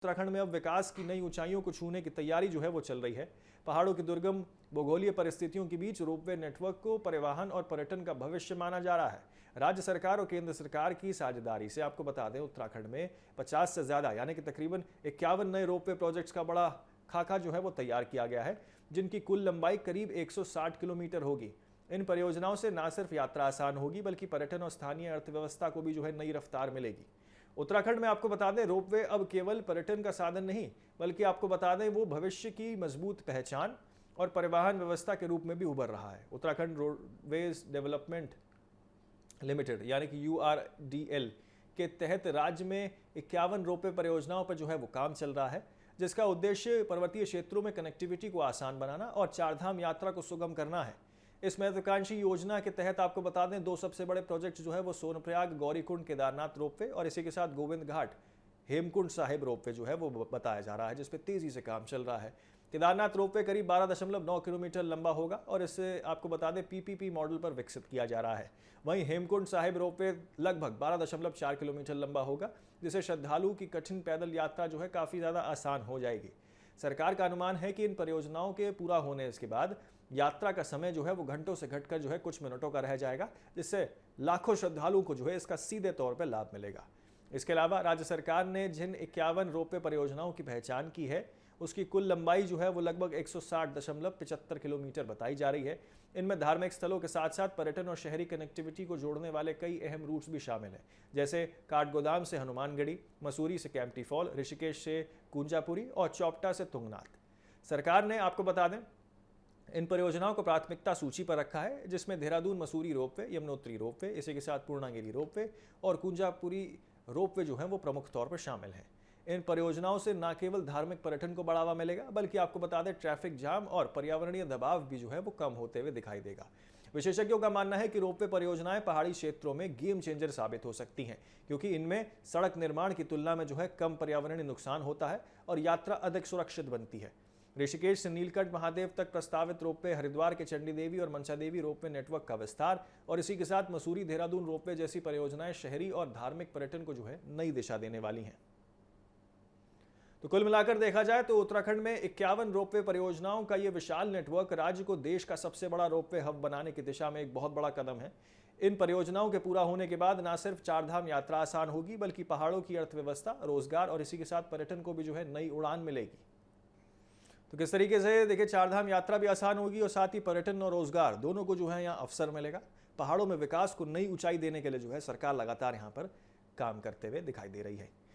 उत्तराखंड में अब विकास की नई ऊंचाइयों को छूने की तैयारी जो है वो चल रही है। पहाड़ों की दुर्गम भूगोलीय परिस्थितियों के बीच रोपवे नेटवर्क को परिवहन और पर्यटन का भविष्य माना जा रहा है। राज्य सरकार और केंद्र सरकार की साझेदारी से आपको बता दें, उत्तराखंड में 50 से ज्यादा यानी कि तकरीबन 51 नए रोपवे प्रोजेक्ट्स का बड़ा खाका जो है वो तैयार किया गया है, जिनकी कुल लंबाई करीब 160 किलोमीटर होगी। इन परियोजनाओं से न सिर्फ यात्रा आसान होगी बल्कि पर्यटन और स्थानीय अर्थव्यवस्था को भी जो है नई रफ्तार मिलेगी। उत्तराखंड में आपको बता दें, रोपवे अब केवल पर्यटन का साधन नहीं बल्कि आपको बता दें वो भविष्य की मजबूत पहचान और परिवहन व्यवस्था के रूप में भी उभर रहा है। उत्तराखंड रोडवेज डेवलपमेंट लिमिटेड यानी कि URDL के तहत राज्य में 51 रोपवे परियोजनाओं पर जो है वो काम चल रहा है, जिसका उद्देश्य पर्वतीय क्षेत्रों में कनेक्टिविटी को आसान बनाना और चारधाम यात्रा को सुगम करना है। इस महत्वाकांक्षी योजना के तहत आपको बता दें, दो सबसे बड़े प्रोजेक्ट जो है वो सोनप्रयाग गौरीकुंड केदारनाथ रोपवे और इसी के साथ गोविंद घाट हेमकुंड साहिब रोपवे जो है वो बताया जा रहा है, जिसपे तेजी से काम चल रहा है। केदारनाथ रोपवे करीब 12.9 किलोमीटर लंबा होगा और इसे आपको बता दें PPP मॉडल पर विकसित किया जा रहा है। वहीं हेमकुंड साहिब रोपवे लगभग 12.4 किलोमीटर लंबा होगा, जिससे श्रद्धालुओं की कठिन पैदल यात्रा जो है काफी ज्यादा आसान हो जाएगी। सरकार का अनुमान है कि इन परियोजनाओं के पूरा होने के बाद यात्रा का समय जो है वो घंटों से घटकर जो है कुछ मिनटों का रह जाएगा, जिससे लाखों श्रद्धालुओं को जो है इसका सीधे तौर पर लाभ मिलेगा। इसके अलावा राज्य सरकार ने जिन 51 रोपवे परियोजनाओं की पहचान की है, उसकी कुल लंबाई जो है वो लगभग 160.75 किलोमीटर बताई जा रही है। इनमें धार्मिक स्थलों के साथ साथ पर्यटन और शहरी कनेक्टिविटी को जोड़ने वाले कई अहम रूट्स भी शामिल हैं, जैसे काठगोदाम से हनुमानगढ़ी, मसूरी से कैंपटी फॉल, ऋषिकेश से कुंजापुरी और चौपटा से तुंगनाथ। सरकार ने आपको बता दें इन परियोजनाओं को प्राथमिकता सूची पर रखा है, जिसमें देहरादून मसूरी रोपवे, यमुनोत्री रोपवे, इसी के साथ पूर्णागिरी रोपवे और कुंजापुरी रोपवे जो है वो प्रमुख तौर पर शामिल हैं। इन परियोजनाओं से न केवल धार्मिक पर्यटन को बढ़ावा मिलेगा बल्कि आपको बता दें ट्रैफिक जाम और पर्यावरणीय दबाव भी जो है वो कम होते हुए दिखाई देगा। विशेषज्ञों का मानना है कि रोपवे परियोजनाएं पहाड़ी क्षेत्रों में गेम चेंजर साबित हो सकती हैं, क्योंकि इनमें सड़क निर्माण की तुलना में जो है कम पर्यावरणीय नुकसान होता है और यात्रा अधिक सुरक्षित बनती है। ऋषिकेश से नीलकंठ महादेव तक प्रस्तावित रोपवे, हरिद्वार के चंडी देवी और मनसा देवी रोपवे नेटवर्क का विस्तार और इसी के साथ मसूरी देहरादून रोपवे जैसी परियोजनाएं शहरी और धार्मिक पर्यटन को जो है नई दिशा देने वाली हैं। तो कुल मिलाकर देखा जाए तो उत्तराखंड में 51 रोपवे परियोजनाओं का यह विशाल नेटवर्क राज्य को देश का सबसे बड़ा रोपवे हब बनाने की दिशा में एक बहुत बड़ा कदम है। इन परियोजनाओं के पूरा होने के बाद न सिर्फ चारधाम यात्रा आसान होगी बल्कि पहाड़ों की अर्थव्यवस्था, रोजगार और इसी के साथ पर्यटन को भी जो है नई उड़ान मिलेगी। तो किस तरीके से देखिए, चारधाम यात्रा भी आसान होगी और साथ ही पर्यटन और रोजगार दोनों को जो है यहाँ अवसर मिलेगा। पहाड़ों में विकास को नई ऊंचाई देने के लिए जो है सरकार लगातार यहाँ पर काम करते हुए दिखाई दे रही है।